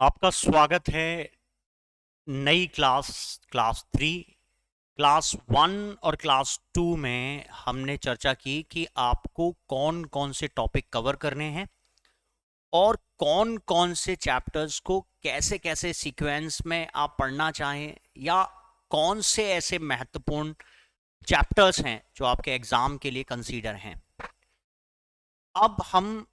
आपका स्वागत है नई क्लास 3। क्लास 1 और क्लास 2 में हमने चर्चा की कि आपको कौन कौन से टॉपिक कवर करने हैं और कौन कौन से चैप्टर्स को कैसे कैसे सीक्वेंस में आप पढ़ना चाहें, या कौन से ऐसे महत्वपूर्ण चैप्टर्स हैं जो आपके एग्जाम के लिए कंसीडर हैं। अब हम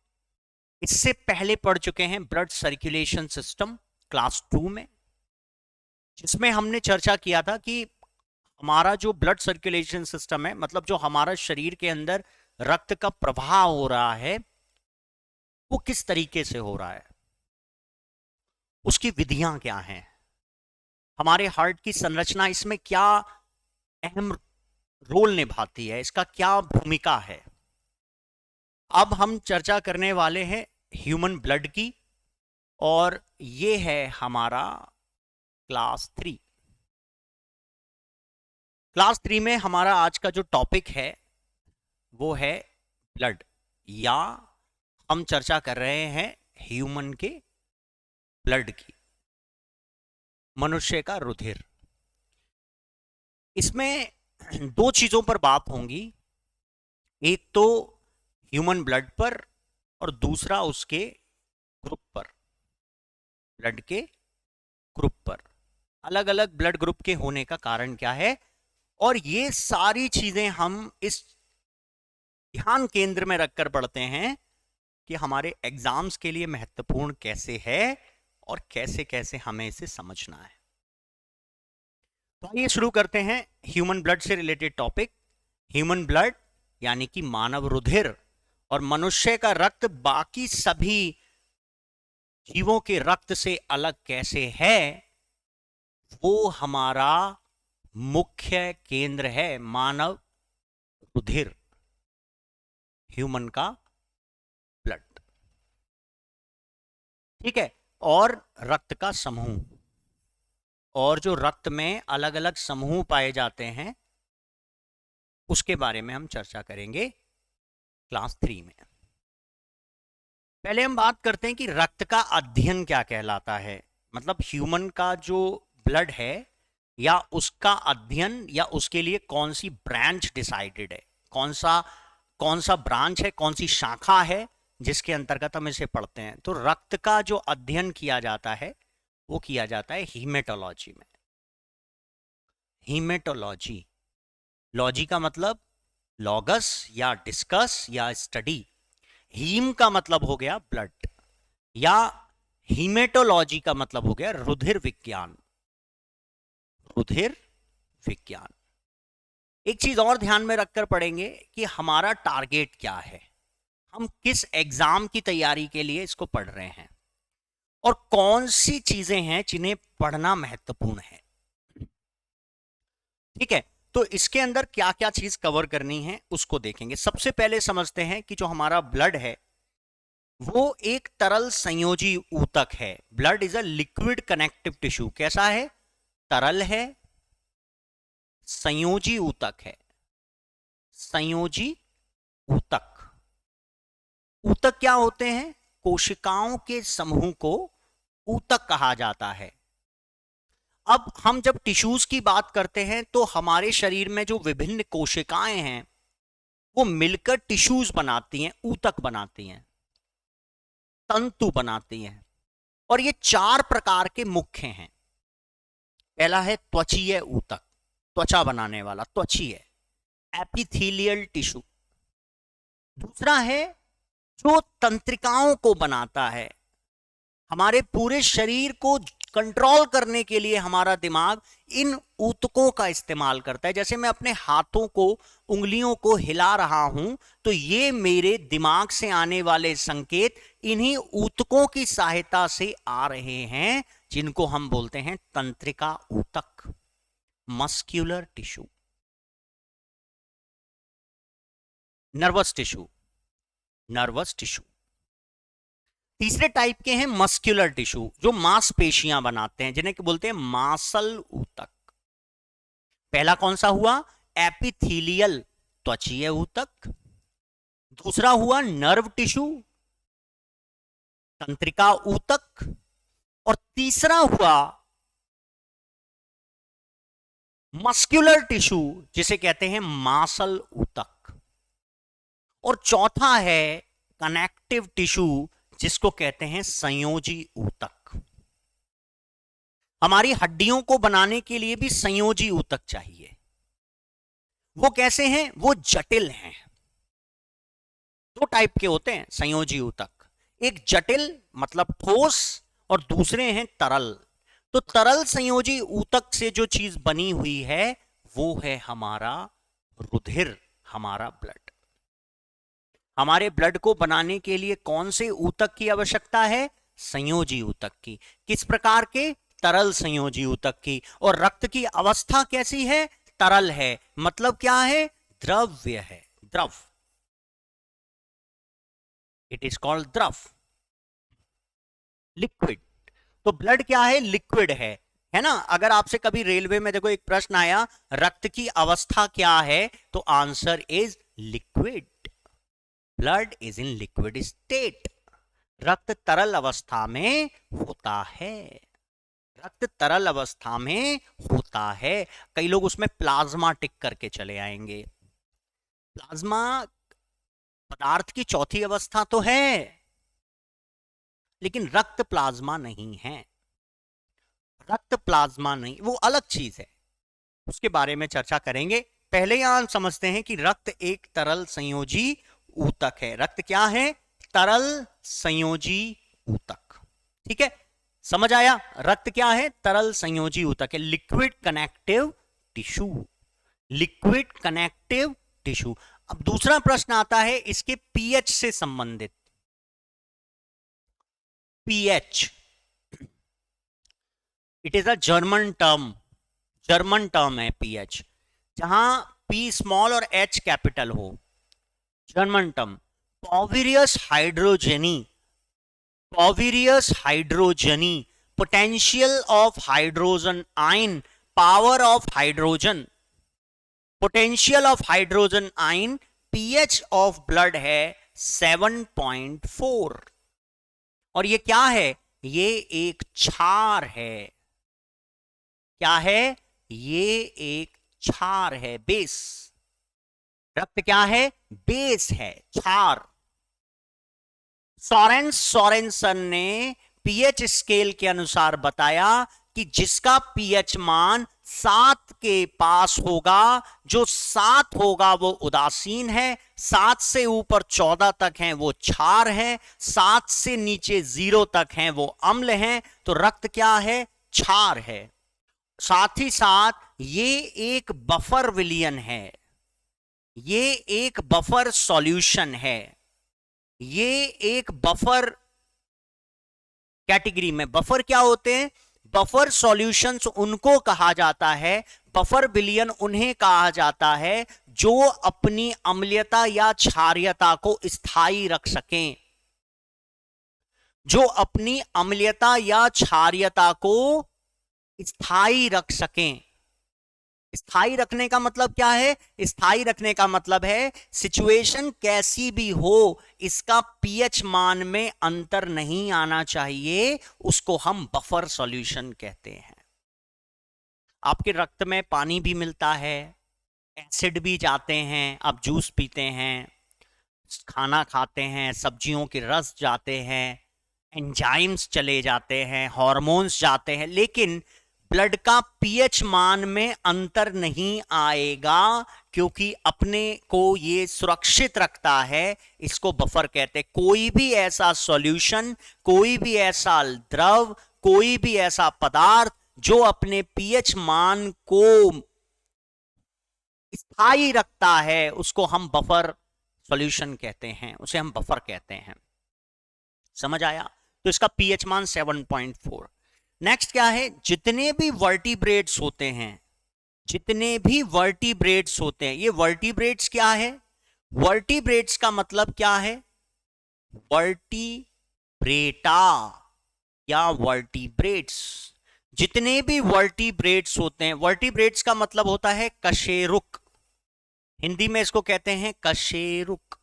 इससे पहले पढ़ चुके हैं ब्लड सर्कुलेशन सिस्टम क्लास 2 में, जिसमें हमने चर्चा किया था कि हमारा जो ब्लड सर्कुलेशन सिस्टम है, मतलब जो हमारा शरीर के अंदर रक्त का प्रवाह हो रहा है, वो किस तरीके से हो रहा है, उसकी विधियां क्या हैं, हमारे हार्ट की संरचना इसमें क्या अहम रोल निभाती है, इसका क्या भूमिका है। अब हम चर्चा करने वाले हैं ह्यूमन ब्लड की, और ये है हमारा क्लास 3। क्लास 3 में हमारा आज का जो टॉपिक है वो है ब्लड, या हम चर्चा कर रहे हैं ह्यूमन के ब्लड की, मनुष्य का रुधिर। इसमें दो चीजों पर बात होंगी, एक तो ह्यूमन ब्लड पर और दूसरा उसके ग्रुप पर, ब्लड के ग्रुप पर। अलग अलग ब्लड ग्रुप के होने का कारण क्या है, और ये सारी चीजें हम इस ध्यान केंद्र में रखकर पढ़ते हैं कि हमारे एग्जाम्स के लिए महत्वपूर्ण कैसे है और कैसे कैसे हमें इसे समझना है। तो आइए शुरू करते हैं ह्यूमन ब्लड से रिलेटेड टॉपिक। ह्यूमन ब्लड यानी कि मानव रुधिर, और मनुष्य का रक्त बाकी सभी जीवों के रक्त से अलग कैसे है, वो हमारा मुख्य केंद्र है मानव रुधिर, ह्यूमन का ब्लड। ठीक है, और रक्त का समूह, और जो रक्त में अलग अलग समूह पाए जाते हैं उसके बारे में हम चर्चा करेंगे क्लास 3 में। पहले हम बात करते हैं कि रक्त का अध्ययन क्या कहलाता है, मतलब ह्यूमन का जो ब्लड है या उसका अध्ययन, या उसके लिए कौन सी ब्रांच डिसाइडेड है, कौन सा ब्रांच है, कौन सी शाखा है जिसके अंतर्गत हम इसे पढ़ते हैं। तो रक्त का जो अध्ययन किया जाता है वो किया जाता है हीमेटोलॉजी में। हीमेटोलॉजी, लॉजी का मतलब लॉगस या डिस्कस या स्टडी, हीम का मतलब हो गया ब्लड, या हीमेटोलॉजी का मतलब हो गया रुधिर विज्ञान। रुधिर विज्ञान। एक चीज और ध्यान में रखकर पढ़ेंगे कि हमारा टारगेट क्या है, हम किस एग्जाम की तैयारी के लिए इसको पढ़ रहे हैं, और कौन सी चीजें हैं जिन्हें पढ़ना महत्वपूर्ण है। ठीक है, तो इसके अंदर क्या क्या चीज कवर करनी है उसको देखेंगे। सबसे पहले समझते हैं कि जो हमारा ब्लड है वो एक तरल संयोजी ऊतक है। Blood is a liquid connective tissue. कैसा है? तरल है, संयोजी ऊतक है। संयोजी ऊतक। ऊतक क्या होते हैं? कोशिकाओं के समूह को ऊतक कहा जाता है। अब हम जब टिश्यूज की बात करते हैं तो हमारे शरीर में जो विभिन्न कोशिकाएं हैं वो मिलकर टिश्यूज बनाती हैं, ऊतक बनाती हैं, तंतु बनाती हैं। और ये 4 प्रकार के मुख्य हैं। पहला है त्वचीय ऊतक, त्वचा बनाने वाला, त्वचीय, एपिथेलियल टिश्यू। दूसरा है जो तंत्रिकाओं को बनाता है, हमारे पूरे शरीर को कंट्रोल करने के लिए हमारा दिमाग इन ऊतकों का इस्तेमाल करता है। जैसे मैं अपने हाथों को, उंगलियों को हिला रहा हूं तो ये मेरे दिमाग से आने वाले संकेत इन्हीं ऊतकों की सहायता से आ रहे हैं, जिनको हम बोलते हैं तंत्रिका ऊतक, muscular tissue. Nervous tissue, nervous tissue. तीसरे टाइप के हैं मस्क्यूलर टिश्यू, जो मांसपेशियां बनाते हैं, जिन्हें बोलते हैं मांसल ऊतक। पहला कौन सा हुआ? एपिथेलियल, त्वचीय ऊतक। दूसरा हुआ नर्व टिश्यू, तंत्रिका ऊतक। और तीसरा हुआ मस्कुलर टिश्यू जिसे कहते हैं मांसल ऊतक, और चौथा है कनेक्टिव टिश्यू जिसको कहते हैं संयोजी ऊतक। हमारी हड्डियों को बनाने के लिए भी संयोजी ऊतक चाहिए। वो कैसे हैं? वो जटिल हैं। दो टाइप के होते हैं संयोजी ऊतक, एक जटिल मतलब ठोस और दूसरे हैं तरल। तो तरल संयोजी ऊतक से जो चीज बनी हुई है वो है हमारा रुधिर, हमारा ब्लड। हमारे ब्लड को बनाने के लिए कौन से ऊतक की आवश्यकता है? संयोजी ऊतक की। किस प्रकार के? तरल संयोजी ऊतक की। और रक्त की अवस्था कैसी है? तरल है। मतलब क्या है? द्रव्य है, द्रव। इट इज कॉल्ड द्रव, लिक्विड। तो ब्लड क्या है? लिक्विड है ना। अगर आपसे कभी रेलवे में देखो एक प्रश्न आया, रक्त की अवस्था क्या है, तो answer is liquid. Blood is in liquid state. रक्त तरल अवस्था में होता है। रक्त तरल अवस्था में होता है। कई लोग उसमें प्लाज्मा टिक करके चले आएंगे। प्लाज्मा पदार्थ की चौथी अवस्था तो है, लेकिन रक्त प्लाज्मा नहीं है। रक्त प्लाज्मा नहीं, वो अलग चीज है, उसके बारे में चर्चा करेंगे। पहले यहां समझते हैं कि रक्त एक तरल संयोजी ऊतक है। रक्त क्या है? तरल संयोजी ऊतक। ठीक है, समझ आया? रक्त क्या है? तरल संयोजी ऊतक है, liquid connective tissue. Liquid connective tissue. अब दूसरा प्रश्न आता है इसके पीएच से संबंधित। PH, it is a German term. German term है पीएच, जहां पी स्मॉल और एच कैपिटल हो। German term. पॉविरियस हाइड्रोजेनी, पॉविरियस हाइड्रोजनी, potential of hydrogen ion, power of hydrogen. Potential of hydrogen ion, pH of blood है 7.4। और ये क्या है? ये एक क्षार है। क्या है? ये एक क्षार है, बेस। रक्त क्या है? बेस है, क्षार। सोरेनसन ने पीएच स्केल के अनुसार बताया कि जिसका पीएच मान 7 के पास होगा, जो 7 होगा वो उदासीन है, 7 से ऊपर 14 तक है वो क्षार है, 7 से नीचे 0 तक है वो अम्ल है। तो रक्त क्या है? क्षार है। साथ ही साथ ये एक बफर विलयन है, ये एक बफर सॉल्यूशन है, ये एक बफर कैटेगरी में। बफर क्या होते हैं? बफर सॉल्यूशंस उनको कहा जाता है, बफर विलयन उन्हें कहा जाता है जो अपनी अम्लीयता या क्षारीयता को स्थायी रख सकें। जो अपनी अम्लीयता या क्षारीयता को स्थायी रख सकें। स्थायी रखने का मतलब क्या है? स्थायी रखने का मतलब है सिचुएशन कैसी भी हो, इसका पीएच मान में अंतर नहीं आना चाहिए, उसको हम बफर सॉल्यूशन कहते हैं। आपके रक्त में पानी भी मिलता है, एसिड भी जाते हैं, आप जूस पीते हैं, खाना खाते हैं, सब्जियों के रस जाते हैं, एंजाइम्स चले जाते हैं, हार्मोन्स जाते हैं, लेकिन ब्लड का पीएच मान में अंतर नहीं आएगा, क्योंकि अपने को ये सुरक्षित रखता है। इसको बफर कहते हैं। कोई भी ऐसा सॉल्यूशन, कोई भी ऐसा द्रव, कोई भी ऐसा पदार्थ जो अपने पीएच मान को स्थायी रखता है, उसको हम बफर सॉल्यूशन कहते हैं, उसे हम बफर कहते हैं। समझ आया? तो इसका पीएच मान 7.4। नेक्स्ट क्या है? जितने भी वर्टिब्रेट्स होते हैं, जितने भी वर्टिब्रेट्स होते हैं, ये वर्टिब्रेट्स क्या है? वर्टिब्रेट्स का मतलब क्या है? वर्टिब्रेटा या वर्टिब्रेट्स। जितने भी वर्टिब्रेट्स होते हैं, वर्टिब्रेट्स का मतलब होता है कशेरुक। हिंदी में इसको कहते हैं कशेरुक।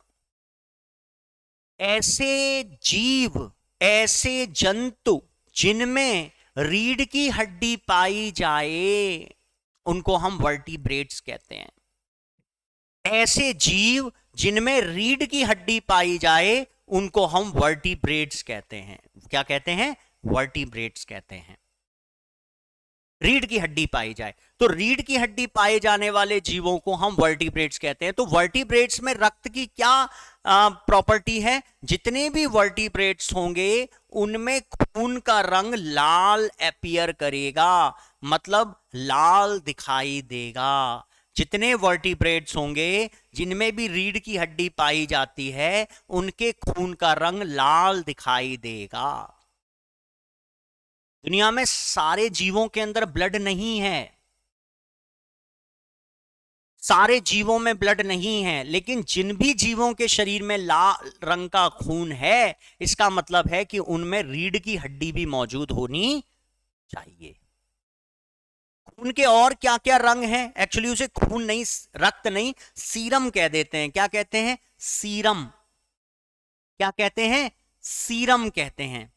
ऐसे जीव, ऐसे जंतु जिनमें रीढ़ की हड्डी पाई जाए उनको हम वर्टिब्रेट्स कहते हैं। ऐसे जीव जिनमें रीढ़ की हड्डी पाई जाए उनको हम वर्टिब्रेट्स कहते हैं। क्या कहते हैं? वर्टिब्रेट्स कहते हैं। रीढ़ की हड्डी पाई जाए तो रीढ़ की हड्डी पाए जाने वाले जीवों को हम वर्टिब्रेट्स कहते हैं। तो वर्टिब्रेट्स में रक्त की क्या प्रॉपर्टी है? जितने भी वर्टिब्रेट्स होंगे उनमें खून का रंग लाल अपीयर करेगा, मतलब लाल दिखाई देगा। जितने वर्टिब्रेट्स होंगे जिनमें भी रीढ़ की हड्डी पाई जाती है उनके खून का रंग लाल दिखाई देगा। दुनिया में सारे जीवों के अंदर ब्लड नहीं है, सारे जीवों में ब्लड नहीं है, लेकिन जिन भी जीवों के शरीर में लाल रंग का खून है इसका मतलब है कि उनमें रीढ़ की हड्डी भी मौजूद होनी चाहिए। खून के और क्या क्या रंग हैं? एक्चुअली उसे खून नहीं, रक्त नहीं, सीरम कह देते हैं। क्या कहते हैं? सीरम। क्या कहते हैं? सीरम कहते हैं।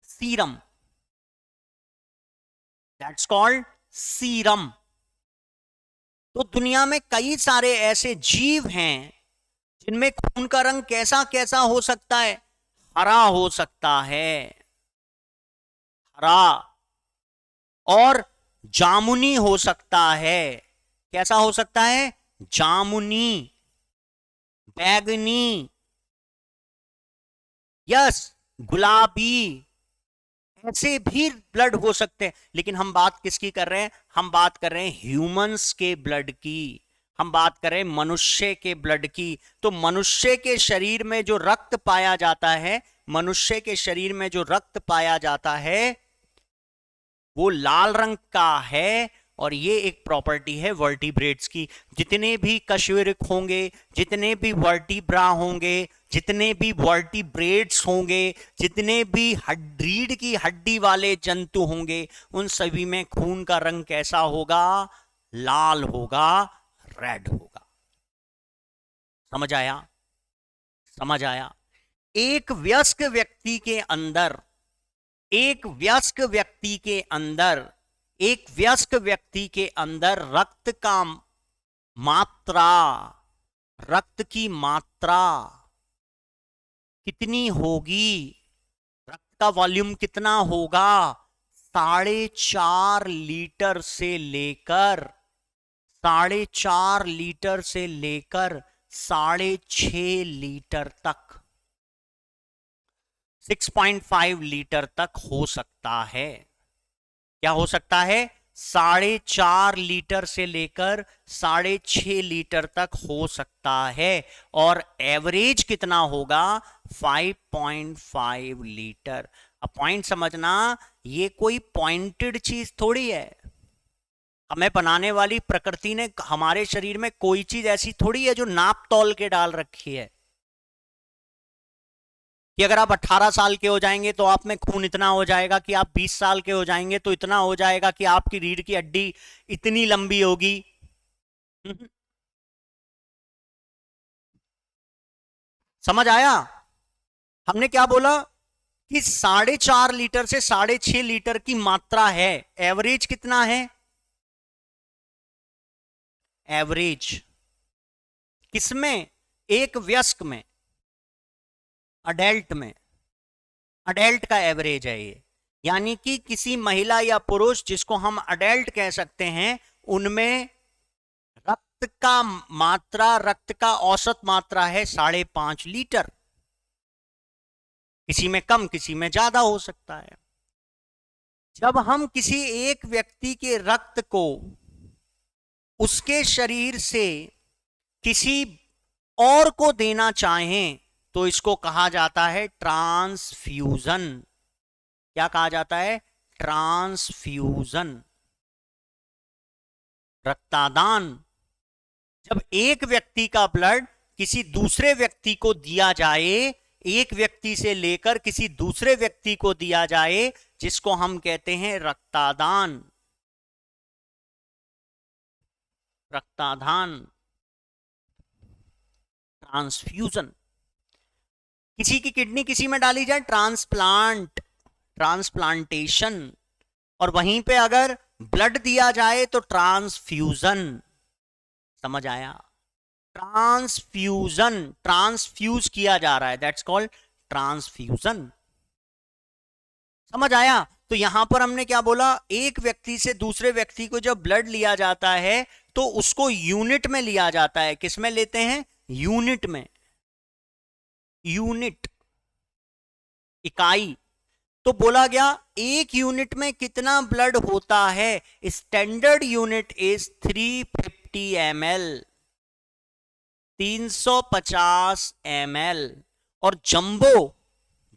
Serum, that's called serum. तो दुनिया में कई सारे ऐसे जीव हैं जिनमें खून का रंग कैसा कैसा हो सकता है? हरा हो सकता है, हरा, और जामुनी हो सकता है। कैसा हो सकता है? जामुनी, बैगनी, यस, गुलाबी, ऐसे भी ब्लड हो सकते हैं। लेकिन हम बात किसकी कर रहे हैं? हम बात कर रहे हैं ह्यूमंस के ब्लड की, हम बात कर रहे हैं मनुष्य के ब्लड की। तो मनुष्य के शरीर में जो रक्त पाया जाता है, मनुष्य के शरीर में जो रक्त पाया जाता है वो लाल रंग का है, और ये एक प्रॉपर्टी है वर्टिब्रेट्स की। जितने भी कशेरुक होंगे, जितने भी वर्टिब्रा होंगे, जितने भी वर्टिब्रेट्स होंगे, जितने भी रीढ़ की हड्डी वाले जंतु होंगे, उन सभी में खून का रंग कैसा होगा? लाल होगा, रेड होगा। समझ आया? समझ आया? एक वयस्क व्यक्ति के अंदर, एक वयस्क व्यक्ति के अंदर, एक वयस्क व्यक्ति के अंदर रक्त का मात्रा, रक्त की मात्रा कितनी होगी? रक्त का वॉल्यूम कितना होगा? 4.5 लीटर से लेकर 4.5 लीटर से लेकर 6.5 लीटर तक, 6.5 लीटर तक हो सकता है। क्या हो सकता है? 4.5 लीटर से लेकर 6.5 लीटर तक हो सकता है। और एवरेज कितना होगा? 5.5 लीटर। अब पॉइंट समझना, ये कोई पॉइंटेड चीज थोड़ी है। हमें बनाने वाली प्रकृति ने हमारे शरीर में कोई चीज ऐसी थोड़ी है जो नाप तौल के डाल रखी है कि अगर आप 18 साल के हो जाएंगे तो आप में खून इतना हो जाएगा, कि आप 20 साल के हो जाएंगे तो इतना हो जाएगा, कि आपकी रीढ़ की हड्डी इतनी लंबी होगी। समझ आया? हमने क्या बोला कि 4.5 लीटर से 6.5 लीटर की मात्रा है। एवरेज कितना है? एवरेज किसमें? एक वयस्क में, अडल्ट में। अडल्ट का एवरेज है ये, यानी कि किसी महिला या पुरुष जिसको हम अडल्ट कह सकते हैं, उनमें रक्त का मात्रा, रक्त का औसत मात्रा है 5.5 लीटर। किसी में कम, किसी में ज्यादा हो सकता है। जब हम किसी एक व्यक्ति के रक्त को उसके शरीर से किसी और को देना चाहें तो इसको कहा जाता है ट्रांसफ्यूजन। क्या कहा जाता है? ट्रांसफ्यूजन, रक्तदान। जब एक व्यक्ति का ब्लड किसी दूसरे व्यक्ति को दिया जाए, एक व्यक्ति से लेकर किसी दूसरे व्यक्ति को दिया जाए, जिसको हम कहते हैं रक्तदान, रक्तदान, ट्रांसफ्यूजन। किसी की किडनी किसी में डाली जाए, ट्रांसप्लांट, ट्रांसप्लांटेशन। और वहीं पे अगर ब्लड दिया जाए तो ट्रांसफ्यूजन। समझ आया? ट्रांसफ्यूजन, ट्रांसफ्यूज किया जा रहा है, दैट्स कॉल्ड ट्रांसफ्यूजन। समझ आया? तो यहां पर हमने क्या बोला, एक व्यक्ति से दूसरे व्यक्ति को जब ब्लड लिया जाता है तो उसको यूनिट में लिया जाता है। किस में लेते हैं? यूनिट में। यूनिट, इकाई। तो बोला गया एक यूनिट में कितना ब्लड होता है? Standard unit is 350 ml, 350 ml। और जंबो,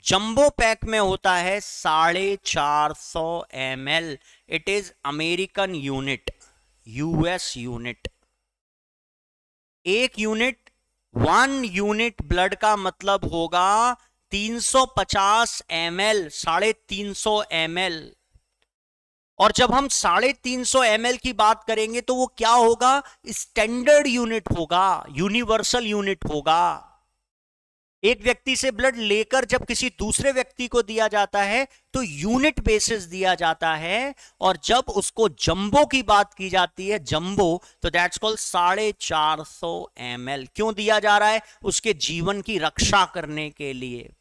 जंबो पैक में होता है 450 ml। It is American unit, US unit. एक यूनिट, 1 यूनिट ब्लड का मतलब होगा 350 ml, 350 ml। और जब हम 350 ml की बात करेंगे तो वो क्या होगा? स्टैंडर्ड यूनिट होगा, यूनिवर्सल यूनिट होगा। एक व्यक्ति से ब्लड लेकर जब किसी दूसरे व्यक्ति को दिया जाता है तो यूनिट बेसिस दिया जाता है। और जब उसको जंबो की बात की जाती है, जंबो, तो दैट्स कॉल्ड 450 ml। क्यों दिया जा रहा है? उसके जीवन की रक्षा करने के लिए।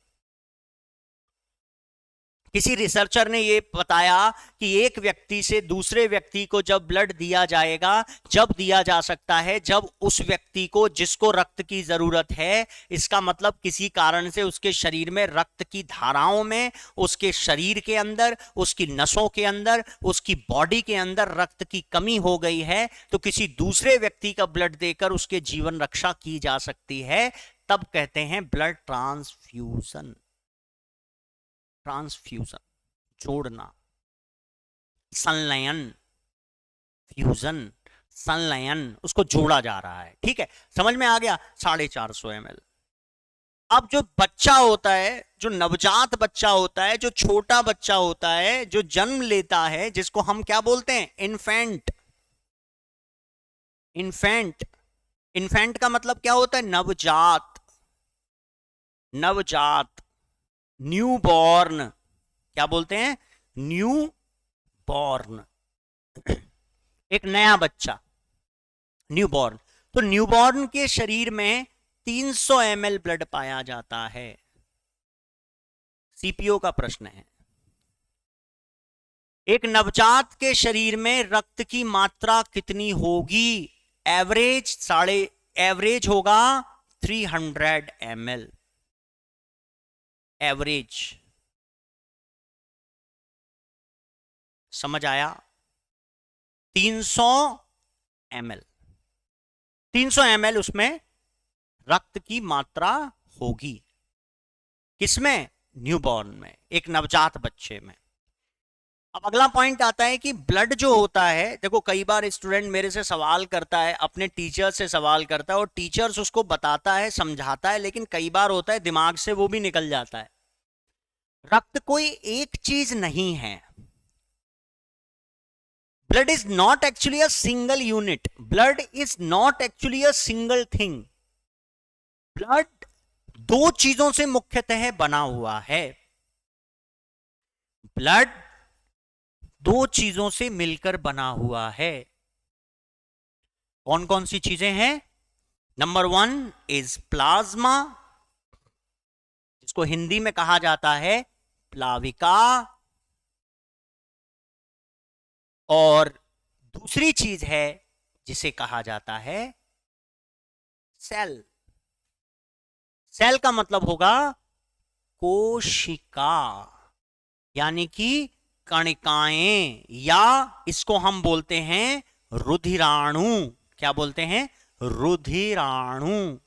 किसी रिसर्चर ने यह बताया कि एक व्यक्ति से दूसरे व्यक्ति को जब ब्लड दिया जाएगा, जब दिया जा सकता है जब उस व्यक्ति को, जिसको रक्त की जरूरत है, इसका मतलब किसी कारण से उसके शरीर में रक्त की धाराओं में, उसके शरीर के अंदर, उसकी नसों के अंदर, उसकी बॉडी के अंदर रक्त की कमी हो गई है, तो किसी दूसरे व्यक्ति का ब्लड देकर उसके जीवन रक्षा की जा सकती है। तब कहते हैं ब्लड ट्रांसफ्यूजन। ट्रांसफ्यूजन, जोड़ना, संलयन, फ्यूजन, संलयन, उसको जोड़ा जा रहा है। ठीक है, समझ में आ गया? 450 ml। अब जो बच्चा होता है, जो नवजात बच्चा होता है, जो छोटा बच्चा होता है, जो जन्म लेता है, जिसको हम क्या बोलते हैं? इन्फेंट। इन्फेंट, इन्फेंट का मतलब क्या होता है? नवजात, नवजात, न्यू बॉर्न। क्या बोलते हैं? न्यू बॉर्न, एक नया बच्चा, न्यू बॉर्न। तो न्यू बॉर्न के शरीर में 300 ml ब्लड पाया जाता है। सीपीओ का प्रश्न है, एक नवजात के शरीर में रक्त की मात्रा कितनी होगी? एवरेज होगा 300 ml, एवरेज। समझ आया? 300 ml, 300 ml उसमें रक्त की मात्रा होगी। किसमें? न्यूबॉर्न में, एक नवजात बच्चे में। अब अगला पॉइंट आता है कि ब्लड जो होता है, देखो कई बार स्टूडेंट मेरे से सवाल करता है, अपने टीचर से सवाल करता है, और टीचर्स उसको बताता है, समझाता है, लेकिन कई बार होता है दिमाग से वो भी निकल जाता है। रक्त कोई एक चीज नहीं है। Blood is not actually a single unit, blood is not actually a single thing. Blood दो चीजों से मुख्यतः बना हुआ है। ब्लड दो चीजों से मिलकर बना हुआ है। कौन कौन सी चीजें हैं? नंबर 1 इज प्लाज्मा, जिसको हिंदी में कहा जाता है प्लाविका। और दूसरी चीज है जिसे कहा जाता है सेल। सेल का मतलब होगा कोशिका, यानी कि कणिकाएं, या इसको हम बोलते हैं रुधिराणु। क्या बोलते हैं? रुधिराणु।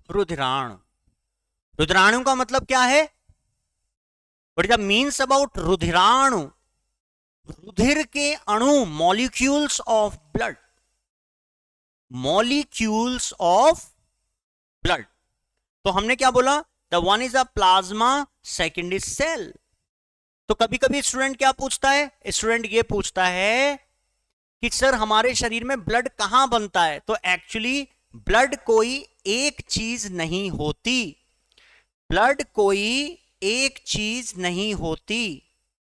रुधिराणु, रुधिराणु का मतलब क्या है? What is the means about रुधिराणु? रुधिर के अणु, molecules of blood, molecules of blood. तो हमने क्या बोला? The one is a plasma, second is cell. तो कभी कभी स्टूडेंट क्या पूछता है? स्टूडेंट ये पूछता है कि सर हमारे शरीर में ब्लड कहां बनता है? तो एक्चुअली ब्लड कोई एक चीज नहीं होती, ब्लड कोई एक चीज नहीं होती,